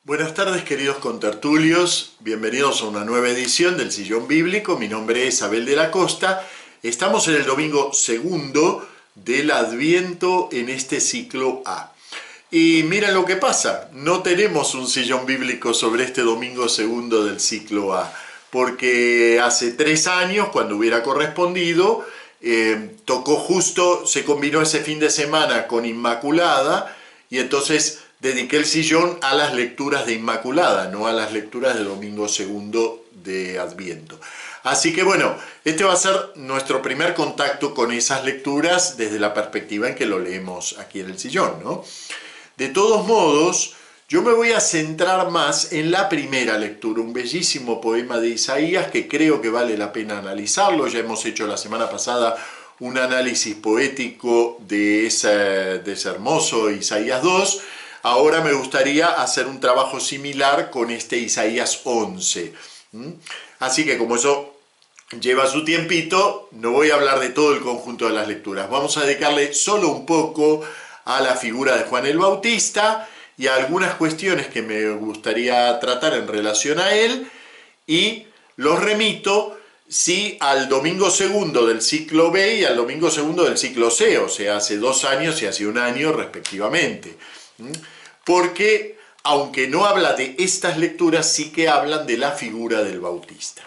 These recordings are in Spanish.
Buenas tardes, queridos contertulios, bienvenidos a una nueva edición del Sillón Bíblico. Mi nombre es Abel de la Costa. Estamos en el domingo segundo del Adviento en este ciclo A. Y miren lo que pasa, no tenemos un sillón bíblico sobre este domingo segundo del ciclo A, porque hace 3 años, cuando hubiera correspondido, tocó justo, se combinó ese fin de semana con Inmaculada, y entonces dediqué el sillón a las lecturas de Inmaculada, no a las lecturas del domingo segundo de Adviento. Así que bueno, este va a ser nuestro primer contacto con esas lecturas desde la perspectiva en que lo leemos aquí en el sillón, ¿no? De todos modos, yo me voy a centrar más en la primera lectura, un bellísimo poema de Isaías que creo que vale la pena analizarlo. Ya hemos hecho la semana pasada un análisis poético de ese hermoso Isaías 2. Ahora me gustaría hacer un trabajo similar con este Isaías 11. Así que como eso lleva su tiempito, no voy a hablar de todo el conjunto de las lecturas. Vamos a dedicarle solo un poco a la figura de Juan el Bautista y a algunas cuestiones que me gustaría tratar en relación a él, y los remito al domingo segundo del ciclo B y al domingo segundo del ciclo C, o sea, hace 2 años y hace 1 año respectivamente. Porque, aunque no habla de estas lecturas, sí que hablan de la figura del Bautista.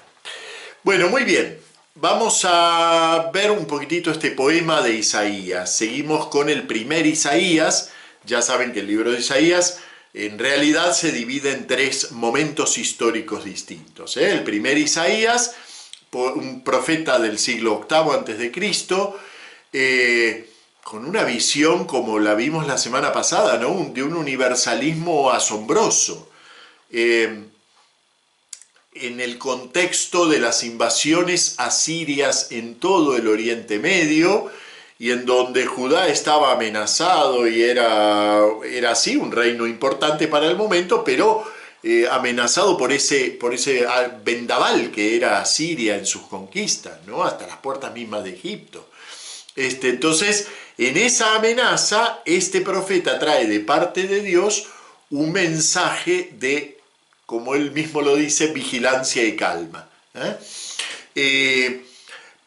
Bueno, muy bien. Vamos a ver un poquitito este poema de Isaías. Seguimos con el primer Isaías. Ya saben que el libro de Isaías en realidad se divide en 3 momentos históricos distintos. El primer Isaías, un profeta del siglo VIII a.C., con una visión como la vimos la semana pasada, ¿no? De un universalismo asombroso. En el contexto de las invasiones asirias en todo el Oriente Medio, y en donde Judá estaba amenazado y era así un reino importante para el momento, pero amenazado por ese vendaval que era Asiria en sus conquistas, ¿no? Hasta las puertas mismas de Egipto. Entonces, en esa amenaza, este profeta trae de parte de Dios un mensaje de, como él mismo lo dice, vigilancia y calma.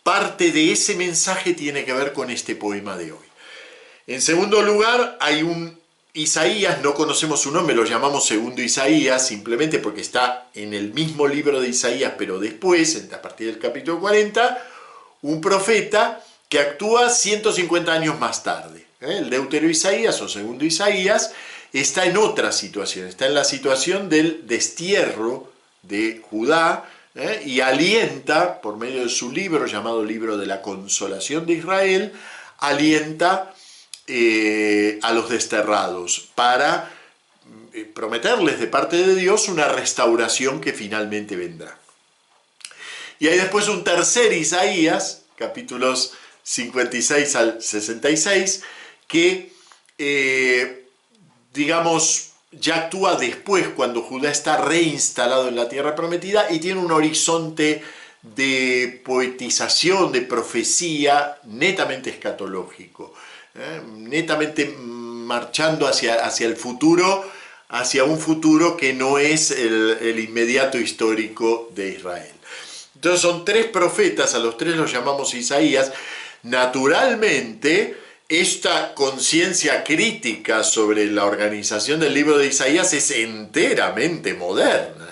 Parte de ese mensaje tiene que ver con este poema de hoy. En segundo lugar, hay un Isaías, no conocemos su nombre, lo llamamos segundo Isaías, simplemente porque está en el mismo libro de Isaías, pero después, a partir del capítulo 40, un profeta que actúa 150 años más tarde. El deutero Isaías o segundo Isaías está en otra situación, está en la situación del destierro de Judá, y alienta, por medio de su libro llamado Libro de la Consolación de Israel, alienta a los desterrados para prometerles de parte de Dios una restauración que finalmente vendrá. Y hay después un tercer Isaías, capítulos 56 al 66, que ya actúa después, cuando Judá está reinstalado en la tierra prometida y tiene un horizonte de poetización, de profecía netamente escatológico, netamente marchando hacia el futuro, hacia un futuro que no es el inmediato histórico de Israel. Entonces son 3 profetas, a los 3 los llamamos Isaías. Naturalmente, esta conciencia crítica sobre la organización del libro de Isaías es enteramente moderna.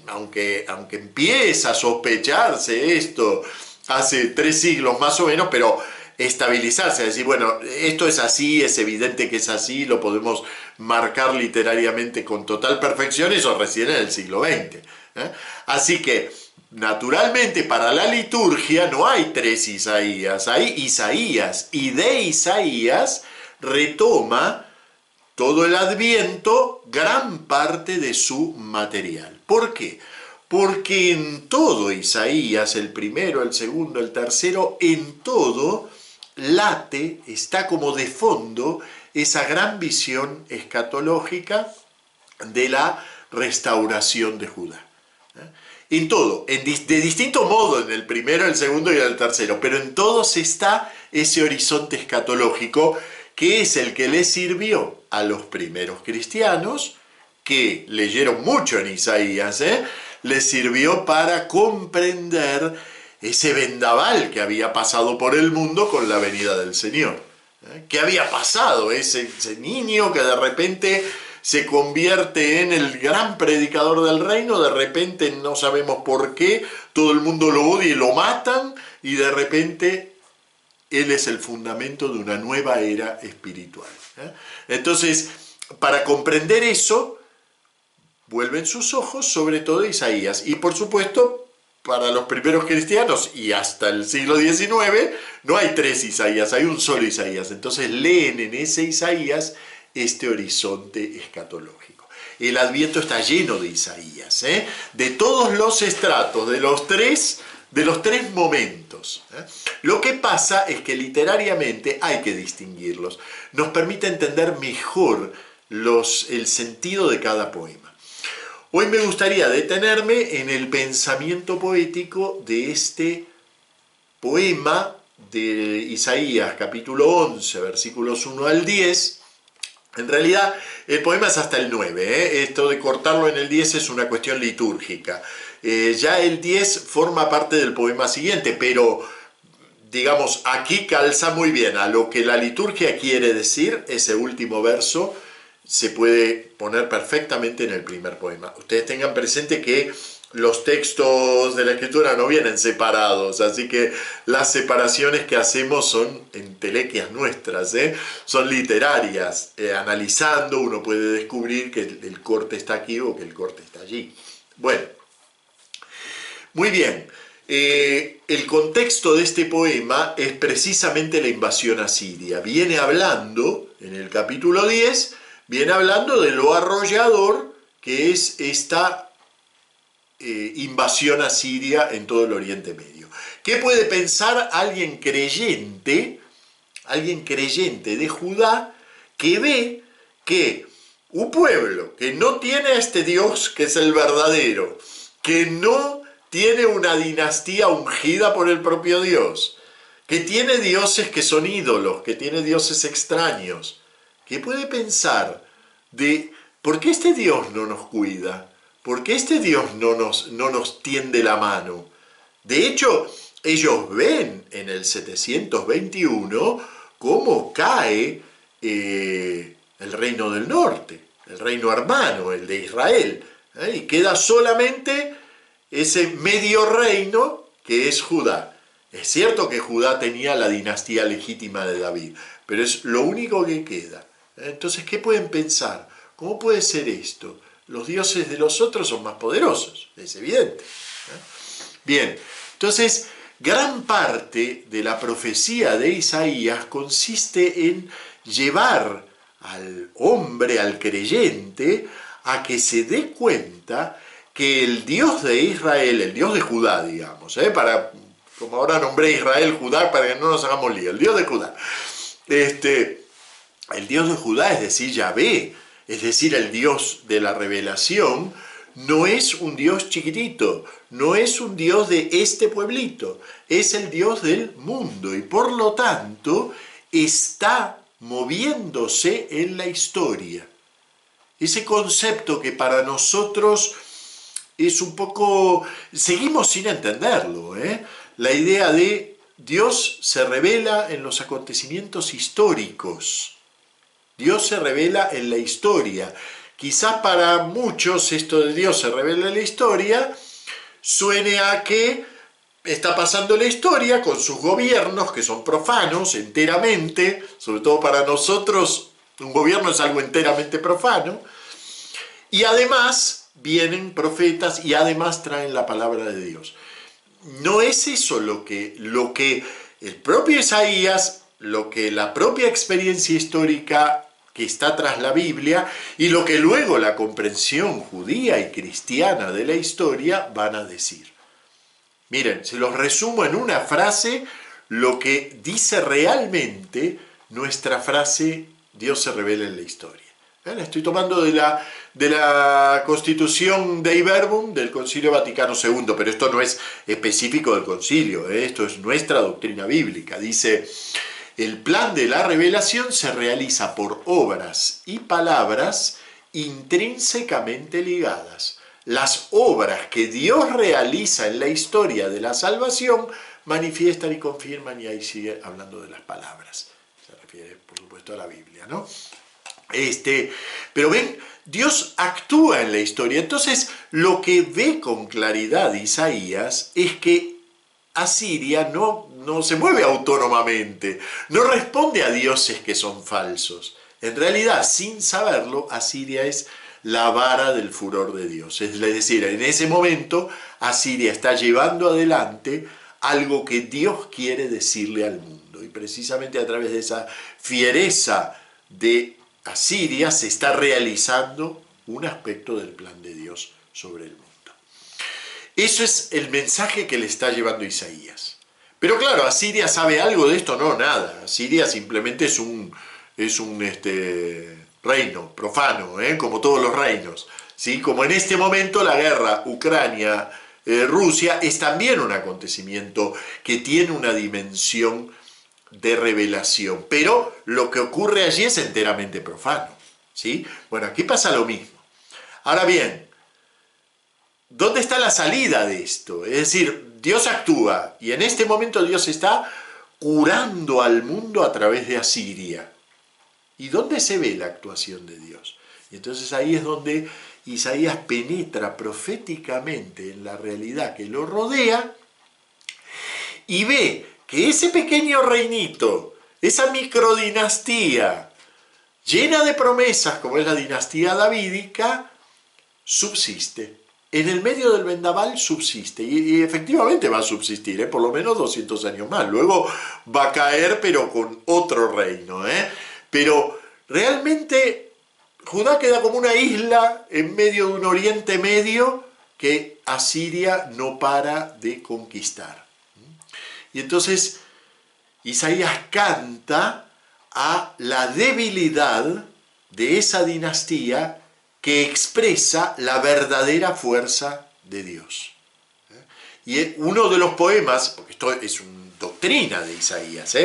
Aunque empieza a sospecharse esto hace 3 siglos más o menos, pero estabilizarse, decir, bueno, esto es así, es evidente que es así, lo podemos marcar literariamente con total perfección, eso recién en el siglo XX. Así que, naturalmente, para la liturgia no hay 3 Isaías, hay Isaías, y de Isaías retoma todo el Adviento gran parte de su material. ¿Por qué? Porque en todo Isaías, el primero, el segundo, el tercero, en todo late, está como de fondo esa gran visión escatológica de la restauración de Judá. En todo, de distinto modo en el primero, el segundo y el tercero, pero en todos está ese horizonte escatológico que es el que le sirvió a los primeros cristianos, que leyeron mucho en Isaías, les sirvió para comprender ese vendaval que había pasado por el mundo con la venida del Señor. ¿Qué había pasado? Ese niño que de repente se convierte en el gran predicador del reino, de repente no sabemos por qué, todo el mundo lo odia y lo matan, y de repente él es el fundamento de una nueva era espiritual. Entonces, para comprender eso, vuelven sus ojos sobre todo a Isaías. Y por supuesto, para los primeros cristianos y hasta el siglo XIX, no hay tres Isaías, hay un solo Isaías. Entonces leen en ese Isaías este horizonte escatológico. El Adviento está lleno de Isaías, de todos los estratos, de los tres momentos. Lo que pasa es que literariamente hay que distinguirlos. Nos permite entender mejor el sentido de cada poema. Hoy me gustaría detenerme en el pensamiento poético de este poema de Isaías, capítulo 11, versículos 1 al 10. En realidad, el poema es hasta el 9. Esto de cortarlo en el 10 es una cuestión litúrgica. Ya el 10 forma parte del poema siguiente, pero digamos, aquí calza muy bien a lo que la liturgia quiere decir. Ese último verso se puede poner perfectamente en el primer poema. Ustedes tengan presente que los textos de la Escritura no vienen separados, así que las separaciones que hacemos son entelequias nuestras, son literarias. Analizando uno puede descubrir que el corte está aquí o que el corte está allí. Bueno, muy bien. El contexto de este poema es precisamente la invasión asiria. Viene hablando, en el capítulo 10, viene hablando de lo arrollador que es esta invasión asiria en todo el Oriente Medio. ¿Qué puede pensar alguien creyente de Judá que ve que un pueblo que no tiene a este Dios que es el verdadero, que no tiene una dinastía ungida por el propio Dios, que tiene dioses que son ídolos, que tiene dioses extraños? ¿Qué puede pensar de por qué este Dios no nos cuida? ¿Por qué este Dios no nos tiende la mano? De hecho, ellos ven en el 721 cómo cae el reino del norte, el reino hermano, el de Israel, y queda solamente ese medio reino que es Judá. Es cierto que Judá tenía la dinastía legítima de David, pero es lo único que queda. Entonces, ¿qué pueden pensar? ¿Cómo puede ser esto? Los dioses de los otros son más poderosos, es evidente. Bien, entonces, gran parte de la profecía de Isaías consiste en llevar al hombre, al creyente, a que se dé cuenta que el Dios de Israel, el Dios de Judá, digamos, como ahora nombré Israel, Judá, para que no nos hagamos lío, el Dios de Judá, el Dios de Judá, es decir, Yahvé, es decir, el Dios de la revelación, no es un Dios chiquitito, no es un Dios de este pueblito, es el Dios del mundo y por lo tanto está moviéndose en la historia. Ese concepto que para nosotros es un poco, seguimos sin entenderlo, la idea de Dios se revela en los acontecimientos históricos. Dios se revela en la historia. Quizás para muchos esto de Dios se revela en la historia suene a que está pasando la historia con sus gobiernos que son profanos enteramente, sobre todo para nosotros un gobierno es algo enteramente profano, y además vienen profetas y además traen la palabra de Dios. No es eso lo que el propio Isaías, lo que la propia experiencia histórica que está tras la Biblia y lo que luego la comprensión judía y cristiana de la historia van a decir. Miren, se los resumo en una frase lo que dice realmente nuestra frase Dios se revela en la historia. La estoy tomando de la Constitución Dei Verbum del Concilio Vaticano II, pero esto no es específico del concilio, esto es nuestra doctrina bíblica. Dice: el plan de la revelación se realiza por obras y palabras intrínsecamente ligadas. Las obras que Dios realiza en la historia de la salvación manifiestan y confirman, y ahí sigue hablando de las palabras. Se refiere, por supuesto, a la Biblia, ¿no? Pero ven, Dios actúa en la historia. Entonces, lo que ve con claridad Isaías es que Asiria no se mueve autónomamente, no responde a dioses que son falsos. En realidad, sin saberlo, Asiria es la vara del furor de Dios. Es decir, en ese momento, Asiria está llevando adelante algo que Dios quiere decirle al mundo. Y precisamente a través de esa fiereza de Asiria se está realizando un aspecto del plan de Dios sobre el mundo. Eso es el mensaje que le está llevando Isaías. Pero claro, ¿Asiria sabe algo de esto? No, nada. Asiria simplemente es un reino profano, como todos los reinos. ¿Sí? Como en este momento la guerra Ucrania-Rusia es también un acontecimiento que tiene una dimensión de revelación, pero lo que ocurre allí es enteramente profano, ¿sí? Bueno, aquí pasa lo mismo. Ahora bien, ¿dónde está la salida de esto? Es decir, Dios actúa y en este momento Dios está curando al mundo a través de Asiria. ¿Y dónde se ve la actuación de Dios? Y entonces ahí es donde Isaías penetra proféticamente en la realidad que lo rodea y ve que ese pequeño reinito, esa microdinastía llena de promesas como es la dinastía davídica, subsiste. En el medio del vendaval subsiste, y efectivamente va a subsistir, por lo menos 200 años más. Luego va a caer, pero con otro reino. Pero realmente Judá queda como una isla en medio de un Oriente Medio que Asiria no para de conquistar. Y entonces Isaías canta a la debilidad de esa dinastía que expresa la verdadera fuerza de Dios. Y uno de los poemas, porque esto es una doctrina de Isaías,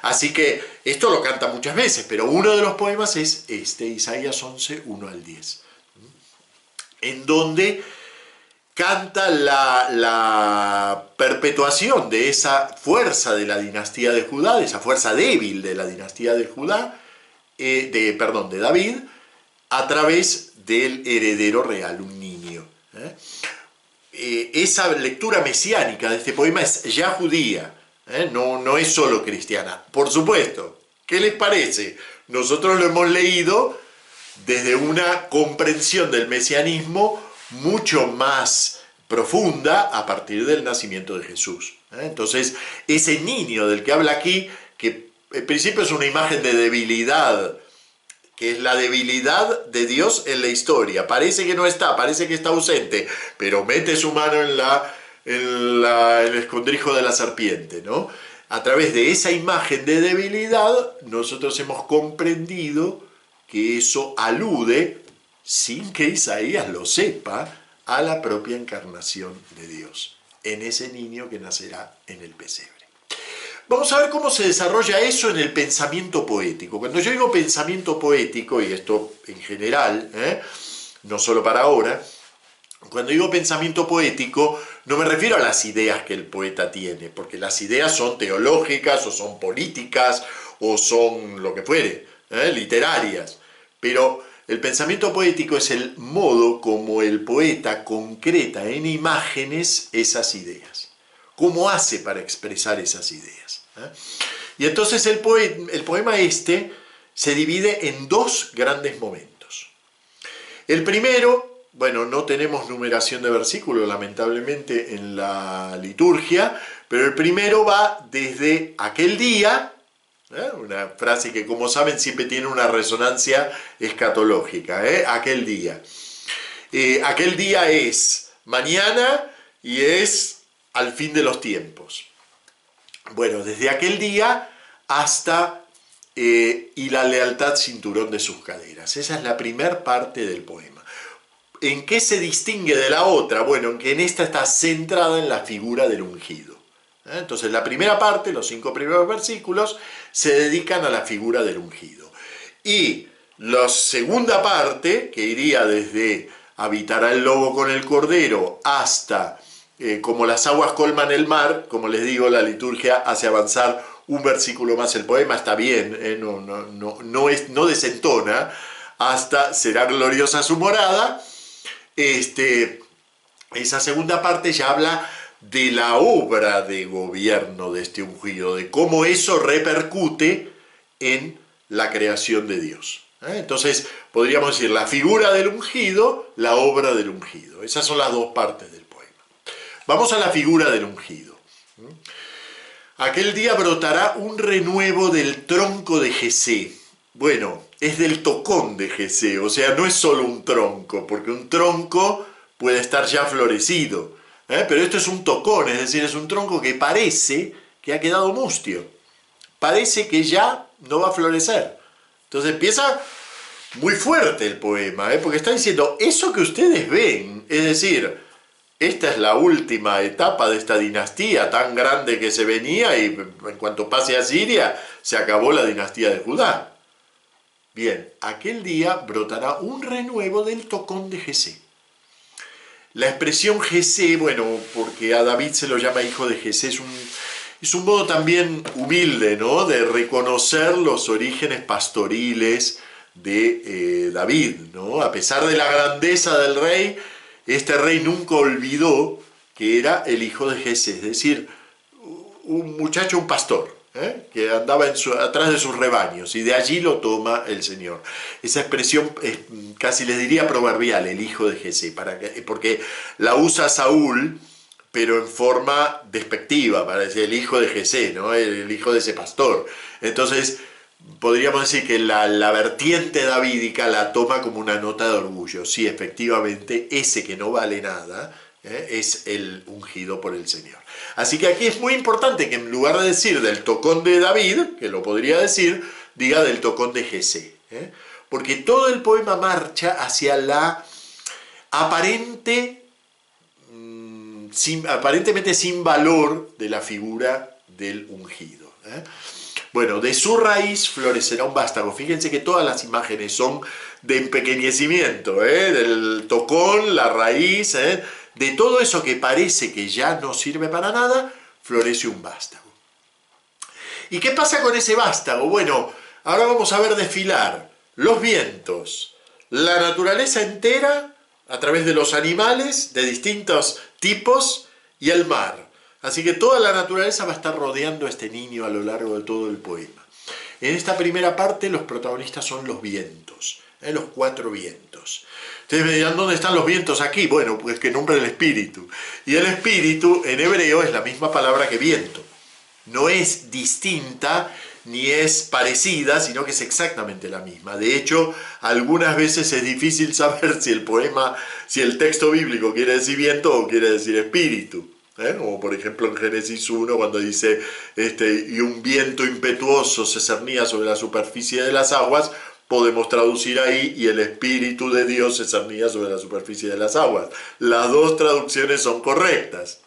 así que esto lo canta muchas veces, pero uno de los poemas es Isaías 11, 1 al 10, en donde canta la perpetuación de esa fuerza de la dinastía de Judá, de esa fuerza débil de la dinastía de Judá, de David, a través del heredero real, un niño. Esa lectura mesiánica de este poema es ya judía, no es solo cristiana. Por supuesto, ¿qué les parece? Nosotros lo hemos leído desde una comprensión del mesianismo mucho más profunda a partir del nacimiento de Jesús. Entonces, ese niño del que habla aquí, que en principio es una imagen de debilidad, que es la debilidad de Dios en la historia. Parece que no está, parece que está ausente, pero mete su mano en el escondrijo de la serpiente, ¿no? A través de esa imagen de debilidad, nosotros hemos comprendido que eso alude, sin que Isaías lo sepa, a la propia encarnación de Dios, en ese niño que nacerá en el pesebre. Vamos a ver cómo se desarrolla eso en el pensamiento poético. Cuando yo digo pensamiento poético, y esto en general, no solo para ahora, cuando digo pensamiento poético, no me refiero a las ideas que el poeta tiene, porque las ideas son teológicas, o son políticas, o son lo que fuere, literarias, pero el pensamiento poético es el modo como el poeta concreta en imágenes esas ideas. ¿Cómo hace para expresar esas ideas? Y entonces el poema se divide en dos grandes momentos. El primero, bueno, no tenemos numeración de versículos lamentablemente en la liturgia, pero el primero va desde aquel día, una frase que como saben siempre tiene una resonancia escatológica, aquel día. Aquel día es mañana y es al fin de los tiempos. Bueno, desde aquel día hasta y la lealtad cinturón de sus caderas. Esa es la primera parte del poema. ¿En qué se distingue de la otra? Bueno, en que en esta está centrada en la figura del ungido. Entonces la primera parte, los 5 primeros versículos, se dedican a la figura del ungido. Y La segunda parte, que iría desde habitará el lobo con el cordero hasta como las aguas colman el mar, como les digo, la liturgia hace avanzar un versículo más el poema, está bien, no desentona, hasta será gloriosa su morada. Esa segunda parte ya habla de la obra de gobierno de este ungido, de cómo eso repercute en la creación de Dios. Entonces, podríamos decir la figura del ungido, la obra del ungido. Esas son las dos partes del poema. Vamos a la figura del ungido. Aquel día brotará un renuevo del tronco de Jesé. Bueno, es del tocón de Jesé, o sea, no es solo un tronco, porque un tronco puede estar ya florecido, pero esto es un tocón, es decir, es un tronco que parece que ha quedado mustio. Parece que ya no va a florecer. Entonces empieza muy fuerte el poema, porque está diciendo, eso que ustedes ven, es decir, esta es la última etapa de esta dinastía tan grande que se venía y en cuanto pase a Siria, se acabó la dinastía de Judá. Bien, aquel día brotará un renuevo del tocón de Jesé. La expresión Jesé, bueno, porque a David se lo llama hijo de Jesé, es un modo también humilde, ¿no?, de reconocer los orígenes pastoriles de David, ¿no? A pesar de la grandeza del rey, este rey nunca olvidó que era el hijo de Jesé, es decir, un muchacho, un pastor, que andaba atrás de sus rebaños, y de allí lo toma el Señor. Esa expresión es, casi les diría proverbial, el hijo de Jesé, porque la usa Saúl, pero en forma despectiva, para decir el hijo de Jesé, ¿no?, el hijo de ese pastor. Entonces, podríamos decir que la vertiente davídica la toma como una nota de orgullo. Sí, efectivamente, ese que no vale nada es el ungido por el Señor. Así que aquí es muy importante que en lugar de decir del tocón de David, que lo podría decir, diga del tocón de Jesé. Porque todo el poema marcha hacia la aparentemente sin valor de la figura del ungido. Bueno, de su raíz florecerá un vástago. Fíjense que todas las imágenes son de empequeñecimiento, del tocón, la raíz, de todo eso que parece que ya no sirve para nada, florece un vástago. ¿Y qué pasa con ese vástago? Bueno, ahora vamos a ver desfilar los vientos, la naturaleza entera a través de los animales de distintos tipos y el mar. Así que toda la naturaleza va a estar rodeando a este niño a lo largo de todo el poema. En esta primera parte los protagonistas son los vientos, los 4 vientos. Ustedes me dirán, ¿dónde están los vientos aquí? Bueno, pues que nombra el espíritu. Y el espíritu en hebreo es la misma palabra que viento. No es distinta ni es parecida, sino que es exactamente la misma. De hecho, algunas veces es difícil saber si el texto bíblico quiere decir viento o quiere decir espíritu. Como por ejemplo en Génesis 1 cuando dice y un viento impetuoso se cernía sobre la superficie de las aguas, podemos traducir ahí y el Espíritu de Dios se cernía sobre la superficie de las aguas. Las dos traducciones son correctas.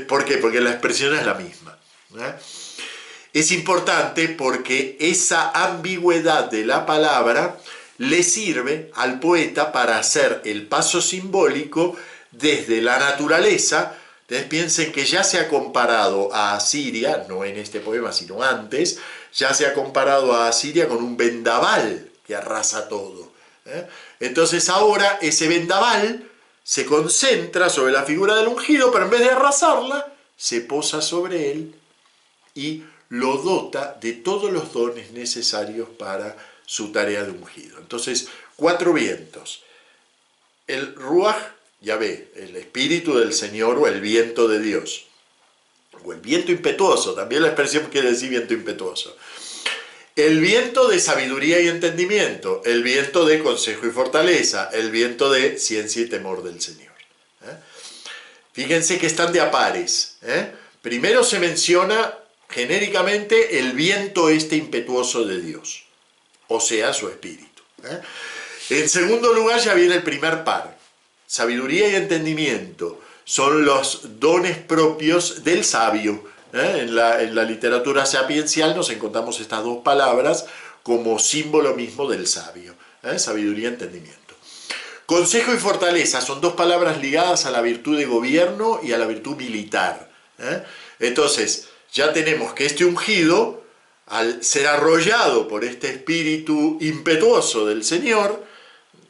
¿Por qué? Porque la expresión es la misma. Es importante porque esa ambigüedad de la palabra le sirve al poeta para hacer el paso simbólico desde la naturaleza. Ustedes piensen que ya se ha comparado a Asiria, no en este poema sino antes, ya se ha comparado a Asiria con un vendaval que arrasa todo. Entonces ahora ese vendaval se concentra sobre la figura del ungido, pero en vez de arrasarla, se posa sobre él y lo dota de todos los dones necesarios para su tarea de ungido. Entonces, 4 vientos. El Ruaj, ya ve, el espíritu del Señor o el viento de Dios. O el viento impetuoso, también la expresión quiere decir viento impetuoso. El viento de sabiduría y entendimiento, el viento de consejo y fortaleza, el viento de ciencia y temor del Señor. Fíjense que están de a pares. Primero se menciona genéricamente el viento impetuoso de Dios, o sea, su espíritu. En segundo lugar ya viene el primer par. Sabiduría y entendimiento son los dones propios del sabio. En la literatura sapiencial nos encontramos estas dos palabras como símbolo mismo del sabio. Sabiduría, entendimiento. Consejo y fortaleza son dos palabras ligadas a la virtud de gobierno y a la virtud militar. Entonces, ya tenemos que este ungido, al ser arrollado por este espíritu impetuoso del Señor,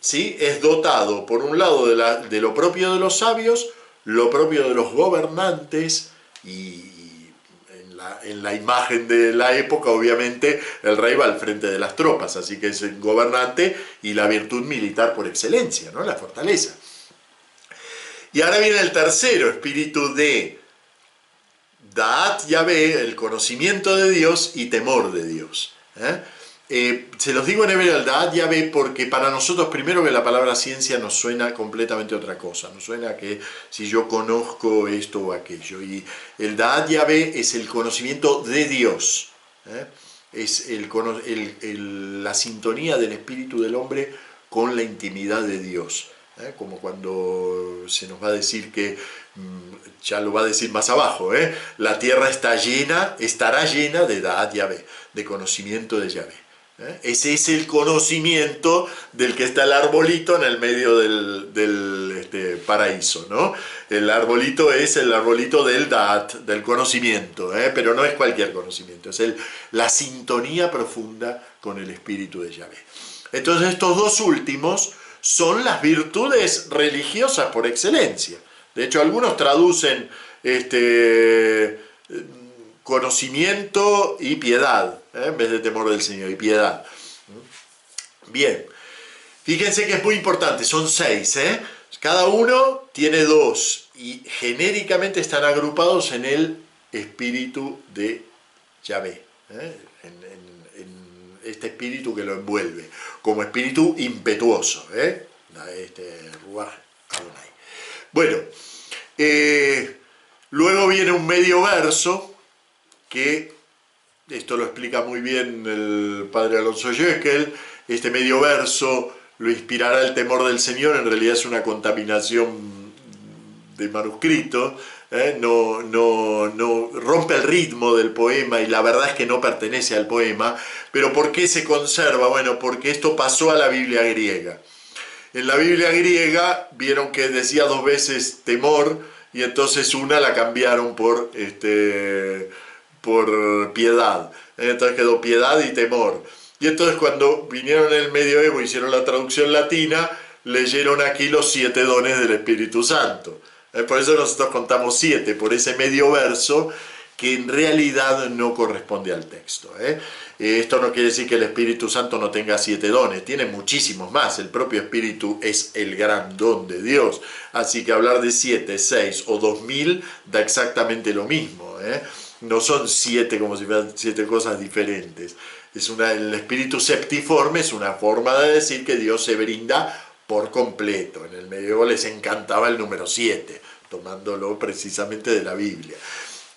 ¿sí?, es dotado, por un lado, de lo propio de los sabios, lo propio de los gobernantes, y en la imagen de la época, obviamente, el rey va al frente de las tropas, así que es el gobernante y la virtud militar por excelencia, ¿no?, la fortaleza. Y ahora viene el tercero, espíritu de Da'at Yahvé, el conocimiento de Dios y temor de Dios. Se los digo en hebreo, el Da'at Yahvé, porque para nosotros primero que la palabra ciencia nos suena completamente otra cosa, nos suena que si yo conozco esto o aquello, y el Da'at Yahvé es el conocimiento de Dios, es la sintonía del espíritu del hombre con la intimidad de Dios, como cuando se nos va a decir que, ya lo va a decir más abajo, la tierra estará llena de Da'at Yahvé, de conocimiento de Yahvé. Ese es el conocimiento del que está el arbolito en el medio del paraíso, ¿no? El arbolito es el arbolito del Da'at, del conocimiento, pero no es cualquier conocimiento, es la sintonía profunda con el espíritu de Yahvé. Entonces estos dos últimos son las virtudes religiosas por excelencia. De hecho, algunos traducen conocimiento y piedad, en vez de temor del Señor, y piedad. Bien, fíjense que es muy importante, son 6, cada uno tiene 2, y genéricamente están agrupados en el espíritu de Yahvé, en este espíritu que lo envuelve, como espíritu impetuoso, Ruach Adonai. Bueno, luego viene un medio verso, que esto lo explica muy bien el padre Alonso Jekyll. Este medio verso lo inspirará el temor del Señor, en realidad es una contaminación de manuscrito, no rompe el ritmo del poema, y la verdad es que no pertenece al poema. Pero ¿por qué se conserva? Bueno, porque esto pasó a la Biblia griega. En la Biblia griega vieron que decía 2 veces temor, y entonces una la cambiaron por piedad. Entonces quedó piedad y temor. Y entonces cuando vinieron en el medioevo, hicieron la traducción latina, leyeron aquí los 7 dones del Espíritu Santo. Por eso nosotros contamos 7, por ese medio verso que en realidad no corresponde al texto. Esto no quiere decir que el Espíritu Santo no tenga 7 dones, tiene muchísimos más. El propio Espíritu es el gran don de Dios. Así que hablar de 7, 6 o 2000 da exactamente lo mismo. No son 7 como si fueran 7 cosas diferentes. El espíritu septiforme es una forma de decir que Dios se brinda por completo. En el medievo les encantaba el número 7, tomándolo precisamente de la Biblia.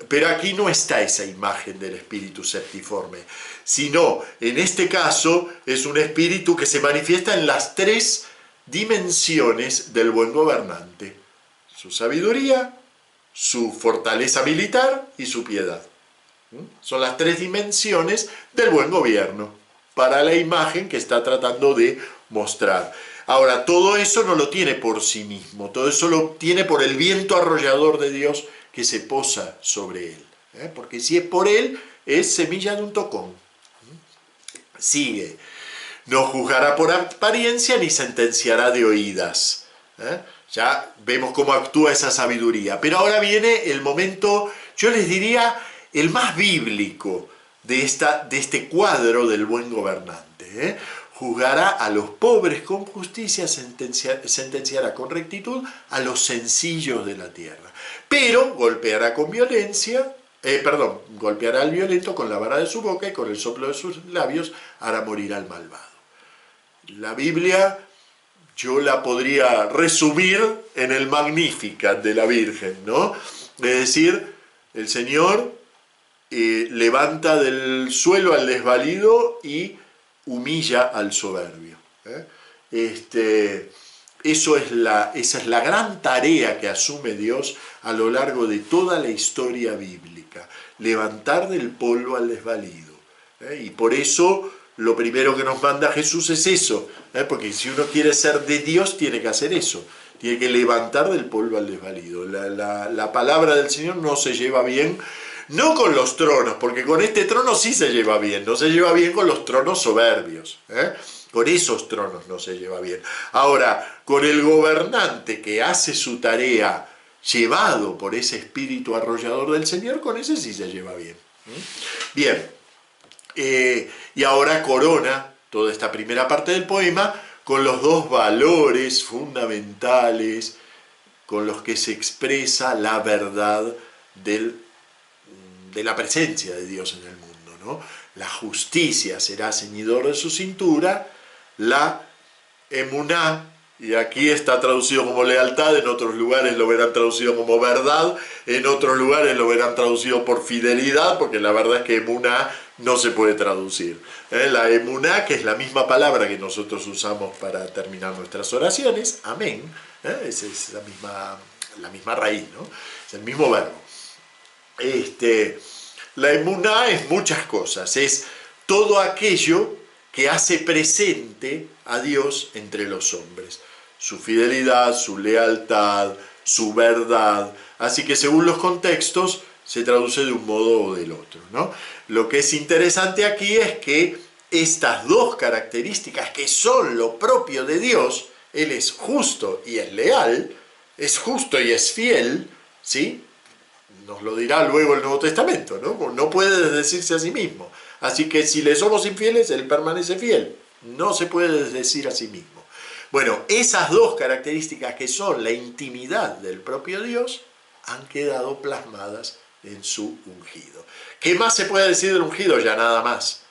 Pero aquí no está esa imagen del espíritu septiforme, sino en este caso es un espíritu que se manifiesta en las 3 dimensiones del buen gobernante: su sabiduría, su fortaleza militar y su piedad. Son las 3 dimensiones del buen gobierno para la imagen que está tratando de mostrar. Ahora, todo eso no lo tiene por sí mismo, todo eso lo tiene por el viento arrollador de Dios que se posa sobre él. Porque si es por él, es semilla de un tocón. Sigue. No juzgará por apariencia ni sentenciará de oídas. Ya vemos cómo actúa esa sabiduría. Pero ahora viene el momento, yo les diría, el más bíblico de este cuadro del buen gobernante. Juzgará a los pobres con justicia, sentenciará con rectitud a los sencillos de la tierra. Pero golpeará golpeará al violento con la vara de su boca, y con el soplo de sus labios hará morir al malvado. La Biblia yo la podría resumir en el Magnificat de la Virgen, ¿no? Es decir, el Señor levanta del suelo al desvalido y humilla al soberbio. Esa es la gran tarea que asume Dios a lo largo de toda la historia bíblica: levantar del polvo al desvalido. Y por eso lo primero que nos manda Jesús es eso, porque si uno quiere ser de Dios tiene que hacer eso, tiene que levantar del polvo al desvalido. La palabra del Señor no se lleva bien, no con los tronos, porque con este trono sí se lleva bien, no se lleva bien con los tronos soberbios, con esos tronos no se lleva bien. Ahora, con el gobernante que hace su tarea llevado por ese espíritu arrollador del Señor, con ese sí se lleva bien. Bien, y ahora corona toda esta primera parte del poema con los dos valores fundamentales con los que se expresa la verdad de la presencia de Dios en el mundo, ¿no? La justicia será ceñidor de su cintura, la emuná, y aquí está traducido como lealtad, en otros lugares lo verán traducido como verdad, en otros lugares lo verán traducido por fidelidad, porque la verdad es que emuná no se puede traducir. La emuná, que es la misma palabra que nosotros usamos para terminar nuestras oraciones, amén, esa es la misma raíz, ¿no? Es el mismo verbo. La emuná es muchas cosas, es todo aquello que hace presente a Dios entre los hombres, su fidelidad, su lealtad, su verdad, así que según los contextos se traduce de un modo o del otro, ¿no? Lo que es interesante aquí es que estas dos características que son lo propio de Dios, Él es justo y es leal, es justo y es fiel, ¿sí? Nos lo dirá luego el Nuevo Testamento, ¿no? No puede decirse a sí mismo. Así que si le somos infieles, Él permanece fiel. No se puede decir a sí mismo. Bueno, esas dos características que son la intimidad del propio Dios han quedado plasmadas en su ungido. ¿Qué más se puede decir del ungido? Ya nada más.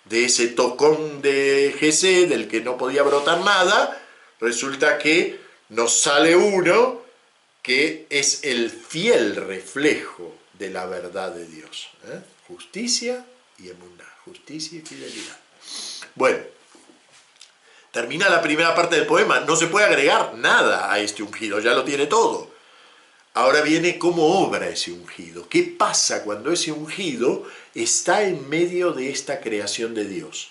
De ese tocón de Jesé, del que no podía brotar nada, resulta que nos sale uno que es el fiel reflejo de la verdad de Dios. Justicia y emuná, justicia y fidelidad. Bueno, termina la primera parte del poema, no se puede agregar nada a este ungido, ya lo tiene todo. Ahora viene cómo obra ese ungido. ¿Qué pasa cuando ese ungido está en medio de esta creación de Dios?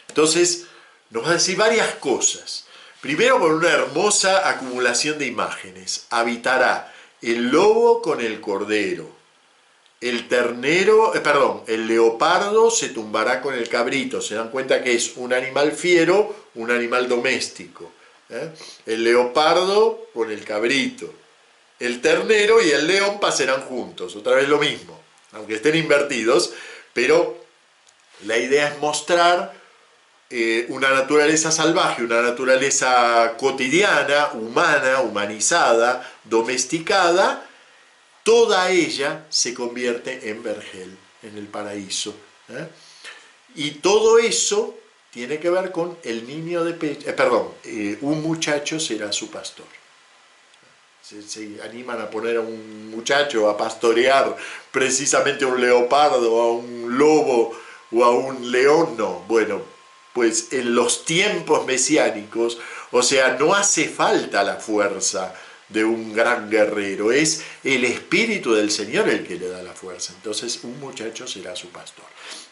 Entonces, nos va a decir varias cosas. Primero, con una hermosa acumulación de imágenes. Habitará el lobo con el cordero. El leopardo se tumbará con el cabrito. Se dan cuenta que es un animal fiero, un animal doméstico. El leopardo con el cabrito. El ternero y el león pasarán juntos. Otra vez lo mismo, aunque estén invertidos, pero la idea es mostrar una naturaleza salvaje, una naturaleza cotidiana, humana, humanizada, domesticada, toda ella se convierte en vergel, en el paraíso. Y todo eso tiene que ver con el niño de pecho, un muchacho será su pastor. Se animan a poner a un muchacho a pastorear precisamente a un leopardo, a un lobo o a un león, no. Bueno, pues en los tiempos mesiánicos, o sea, no hace falta la fuerza de un gran guerrero, es el Espíritu del Señor el que le da la fuerza. Entonces un muchacho será su pastor.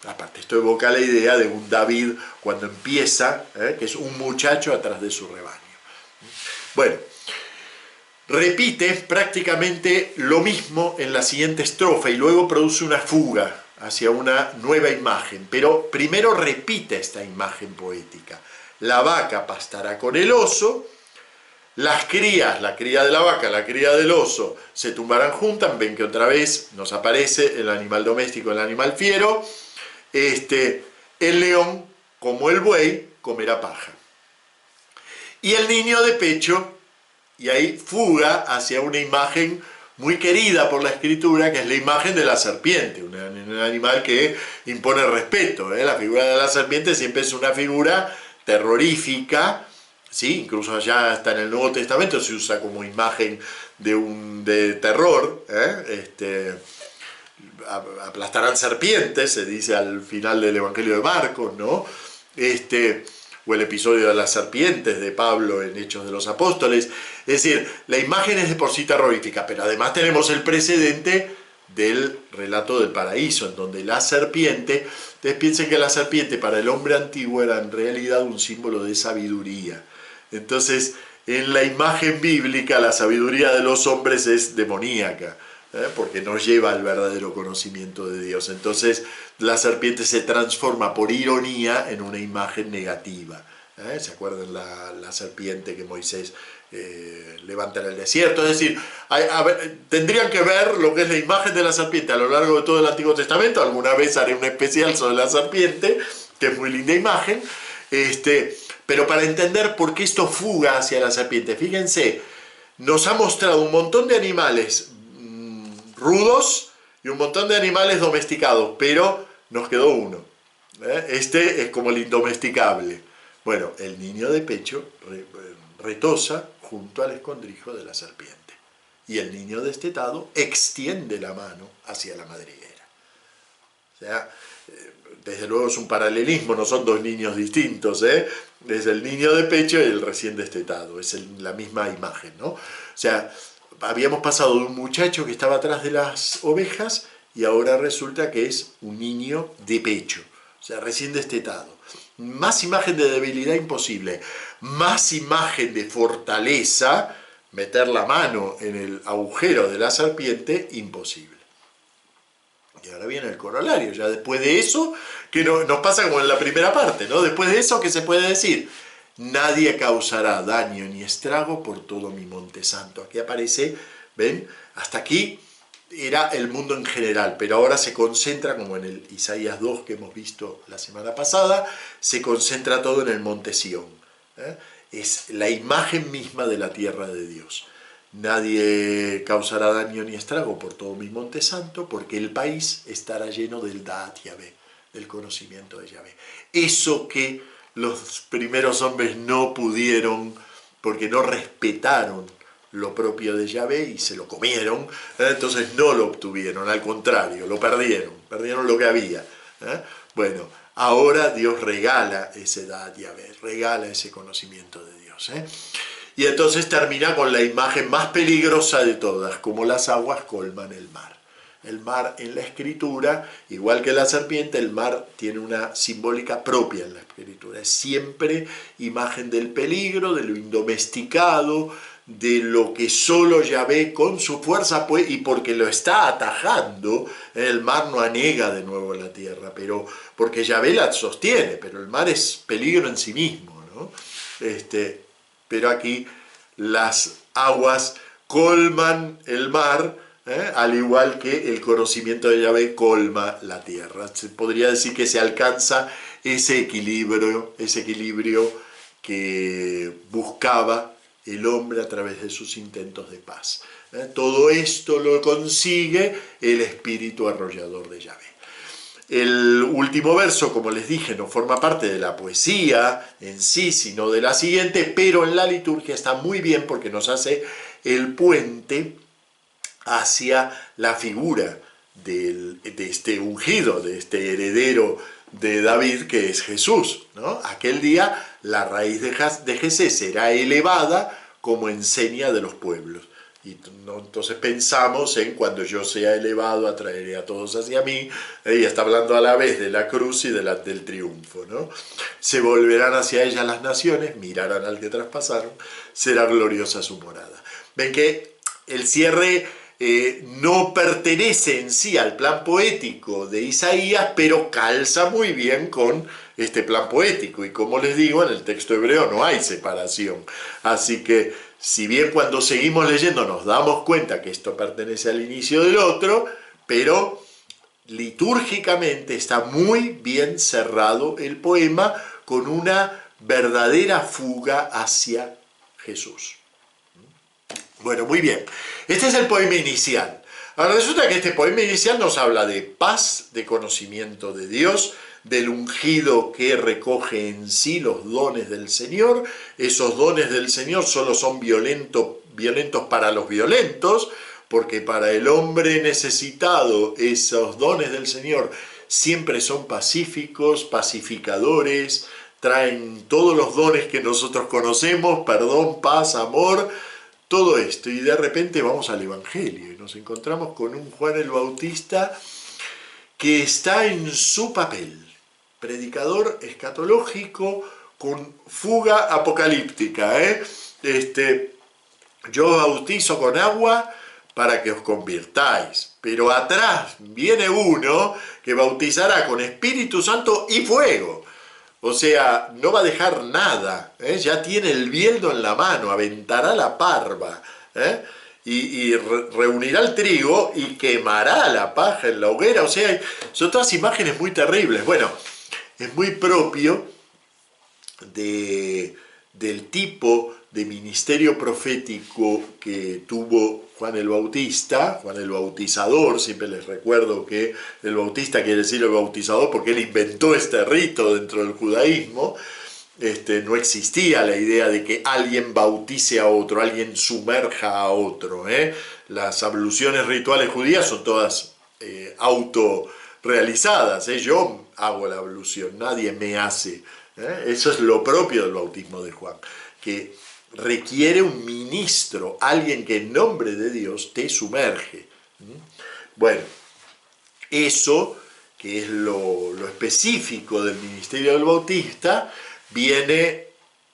Aparte, esto evoca la idea de un David cuando empieza, que es un muchacho atrás de su rebaño. Bueno, repite prácticamente lo mismo en la siguiente estrofa y luego produce una fuga hacia una nueva imagen, pero primero repite esta imagen poética. La vaca pastará con el oso, las crías, la cría de la vaca, la cría del oso, se tumbarán juntas, ven que otra vez nos aparece el animal doméstico, el animal fiero, el león, como el buey, comerá paja. Y el niño de pecho, y ahí fuga hacia una imagen muy querida por la Escritura, que es la imagen de la serpiente, un animal que impone respeto. La figura de la serpiente siempre es una figura terrorífica, ¿sí? Incluso allá hasta en el Nuevo Testamento se usa como imagen de terror. Aplastarán serpientes, se dice al final del Evangelio de Marcos, ¿no? O el episodio de las serpientes de Pablo en Hechos de los Apóstoles. Es decir, la imagen es de por sí terrorífica, pero además tenemos el precedente del relato del paraíso, en donde la serpiente, ustedes piensen que la serpiente para el hombre antiguo era en realidad un símbolo de sabiduría. Entonces, en la imagen bíblica, la sabiduría de los hombres es demoníaca, porque no lleva al verdadero conocimiento de Dios. Entonces, la serpiente se transforma por ironía en una imagen negativa. ¿Se acuerdan la serpiente que Moisés levanta en el desierto? Es decir, tendrían que ver lo que es la imagen de la serpiente a lo largo de todo el Antiguo Testamento. Alguna vez haré un especial sobre la serpiente, que es muy linda imagen. Pero para entender por qué esto fuga hacia la serpiente, fíjense, nos ha mostrado un montón de animales rudos y un montón de animales domesticados, pero nos quedó uno. Este es como el indomesticable. Bueno, el niño de pecho retosa junto al escondrijo de la serpiente. Y el niño destetado extiende la mano hacia la madriguera. O sea, desde luego es un paralelismo, no son dos niños distintos, es el niño de pecho y el recién destetado, es la misma imagen, ¿no? O sea, habíamos pasado de un muchacho que estaba atrás de las ovejas y ahora resulta que es un niño de pecho, o sea, recién destetado. Más imagen de debilidad imposible, más imagen de fortaleza, meter la mano en el agujero de la serpiente, imposible. Y ahora viene el corolario, ya después de eso, que nos pasa como en la primera parte, ¿no? Después de eso, ¿qué se puede decir? Nadie causará daño ni estrago por todo mi monte santo. Aquí aparece, ¿ven? Hasta aquí era el mundo en general, pero ahora se concentra, como en el Isaías 2 que hemos visto la semana pasada, se concentra todo en el monte Sión. Es la imagen misma de la tierra de Dios. Nadie causará daño ni estrago por todo mi monte santo, porque el país estará lleno del Da'at Yahvé, del conocimiento de Yahvé. Eso que los primeros hombres no pudieron, porque no respetaron lo propio de Yahvé y se lo comieron, entonces no lo obtuvieron, al contrario, lo perdieron lo que había. Bueno, ahora Dios regala ese Da'at Yahvé, regala ese conocimiento de Dios. Y entonces termina con la imagen más peligrosa de todas, como las aguas colman el mar. El mar en la escritura, igual que la serpiente, el mar tiene una simbólica propia en la escritura. Es siempre imagen del peligro, de lo indomesticado, de lo que solo Yahvé con su fuerza puede, y porque lo está atajando, el mar no anega de nuevo la tierra, pero porque Yahvé la sostiene, pero el mar es peligro en sí mismo, ¿no? Pero aquí las aguas colman el mar, al igual que el conocimiento de Yahvé colma la tierra. Se podría decir que se alcanza ese equilibrio que buscaba el hombre a través de sus intentos de paz. Todo esto lo consigue el espíritu arrollador de Yahvé. El último verso, como les dije, no forma parte de la poesía en sí, sino de la siguiente, pero en la liturgia está muy bien porque nos hace el puente hacia la figura de este ungido, de este heredero de David, que es Jesús, ¿no? Aquel día la raíz de Jesé será elevada como enseña de los pueblos. Y entonces pensamos en cuando yo sea elevado, atraeré a todos hacia mí, y está hablando a la vez de la cruz y del triunfo, ¿no? Se volverán hacia ella las naciones, mirarán al que traspasaron, será gloriosa su morada. Ven que el cierre no pertenece en sí al plan poético de Isaías, pero calza muy bien con este plan poético, y como les digo, en el texto hebreo no hay separación, así que si bien cuando seguimos leyendo nos damos cuenta que esto pertenece al inicio del otro, pero litúrgicamente está muy bien cerrado el poema con una verdadera fuga hacia Jesús. Bueno, muy bien. Este es el poema inicial. Ahora resulta que este poema inicial nos habla de paz, de conocimiento de Dios, del ungido que recoge en sí los dones del Señor. Esos dones del Señor solo son violentos para los violentos, porque para el hombre necesitado esos dones del Señor siempre son pacíficos, pacificadores, traen todos los dones que nosotros conocemos, perdón, paz, amor, todo esto y de repente vamos al Evangelio y nos encontramos con un Juan el Bautista que está en su papel, predicador escatológico con fuga apocalíptica. Yo bautizo con agua para que os convirtáis, pero atrás viene uno que bautizará con Espíritu Santo y fuego. O sea, no va a dejar nada, ya tiene el bieldo en la mano, aventará la parva, y reunirá el trigo y quemará la paja en la hoguera. O sea, son todas imágenes muy terribles. Bueno, es muy propio del tipo de ministerio profético que tuvo Juan el Bautista, Juan el Bautizador. Siempre les recuerdo que el Bautista quiere decir el bautizador porque él inventó este rito dentro del judaísmo. No existía la idea de que alguien bautice a otro, alguien sumerja a otro. Las abluciones rituales judías son todas autorrealizadas. Yo hago la ablución, nadie me hace. Eso es lo propio del bautismo de Juan, que requiere un ministro, alguien que en nombre de Dios te sumerge. Bueno, eso, que es lo específico del ministerio del Bautista, viene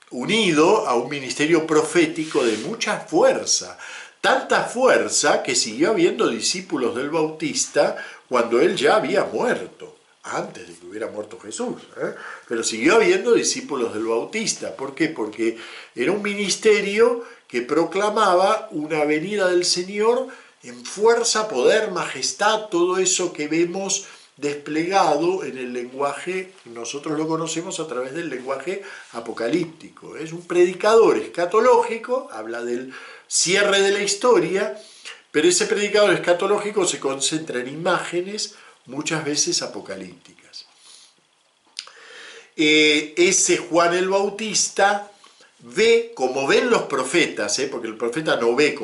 unido a un ministerio profético de mucha fuerza. Tanta fuerza que siguió habiendo discípulos del Bautista cuando él ya había muerto, antes de que hubiera muerto Jesús, pero siguió habiendo discípulos del Bautista. ¿Por qué? Porque era un ministerio que proclamaba una venida del Señor en fuerza, poder, majestad, todo eso que vemos desplegado en el lenguaje, nosotros lo conocemos a través del lenguaje apocalíptico. Es un predicador escatológico, habla del cierre de la historia, pero ese predicador escatológico se concentra en imágenes muchas veces apocalípticas. Ese Juan el Bautista ve como ven los profetas, porque el profeta no ve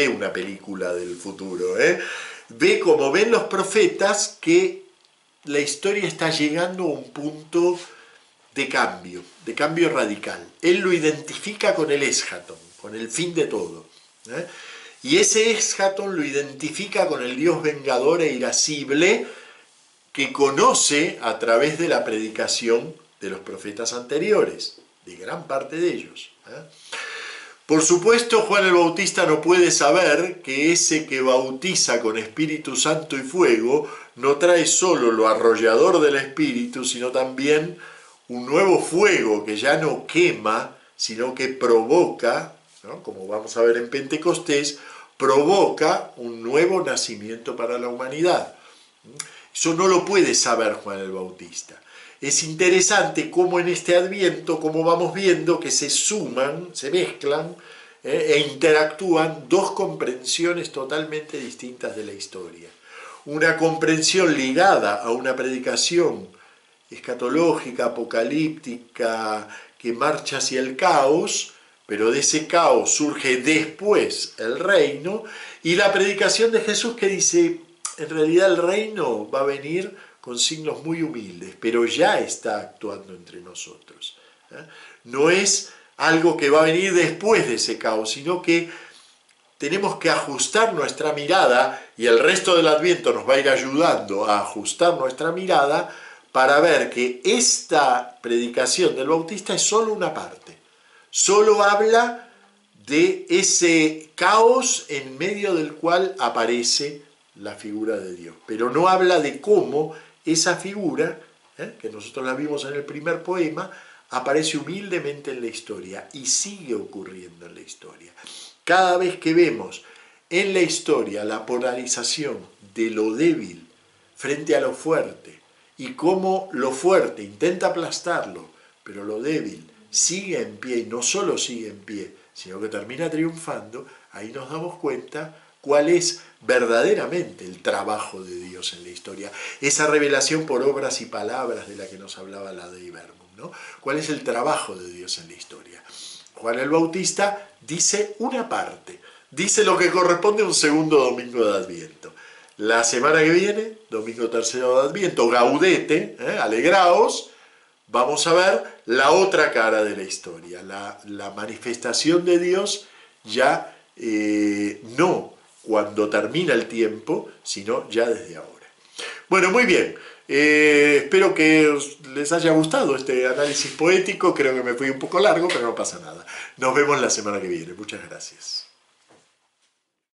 una película del futuro, ve como ven los profetas que la historia está llegando a un punto de cambio radical. Él lo identifica con el eschaton, con el fin de todo. Y ese eschaton lo identifica con el Dios vengador e irascible que conoce a través de la predicación de los profetas anteriores, de gran parte de ellos. Por supuesto, Juan el Bautista no puede saber que ese que bautiza con Espíritu Santo y fuego no trae solo lo arrollador del Espíritu, sino también un nuevo fuego que ya no quema, sino que provoca, como vamos a ver en Pentecostés, provoca un nuevo nacimiento para la humanidad. Eso no lo puede saber Juan el Bautista. Es interesante cómo en este Adviento, cómo vamos viendo que se suman, se mezclan e interactúan dos comprensiones totalmente distintas de la historia. Una comprensión ligada a una predicación escatológica, apocalíptica, que marcha hacia el caos, pero de ese caos surge después el reino, y la predicación de Jesús que dice, en realidad el reino va a venir con signos muy humildes, pero ya está actuando entre nosotros. No es algo que va a venir después de ese caos, sino que tenemos que ajustar nuestra mirada, y el resto del Adviento nos va a ir ayudando a ajustar nuestra mirada para ver que esta predicación del Bautista es solo una parte. Solo habla de ese caos en medio del cual aparece la figura de Dios, pero no habla de cómo esa figura, que nosotros la vimos en el primer poema, aparece humildemente en la historia y sigue ocurriendo en la historia. Cada vez que vemos en la historia la polarización de lo débil frente a lo fuerte y cómo lo fuerte intenta aplastarlo, pero lo débil sigue en pie, y no solo sigue en pie, sino que termina triunfando, ahí nos damos cuenta cuál es verdaderamente el trabajo de Dios en la historia, esa revelación por obras y palabras de la que nos hablaba la Dei Verbum, ¿no? ¿Cuál es el trabajo de Dios en la historia? Juan el Bautista dice una parte, dice lo que corresponde a un segundo domingo de Adviento. La semana que viene, domingo tercero de Adviento, gaudete, alegraos, vamos a ver la otra cara de la historia, la manifestación de Dios ya no cuando termina el tiempo, sino ya desde ahora. Bueno, muy bien. Espero que les haya gustado este análisis poético. Creo que me fui un poco largo, pero no pasa nada. Nos vemos la semana que viene. Muchas gracias.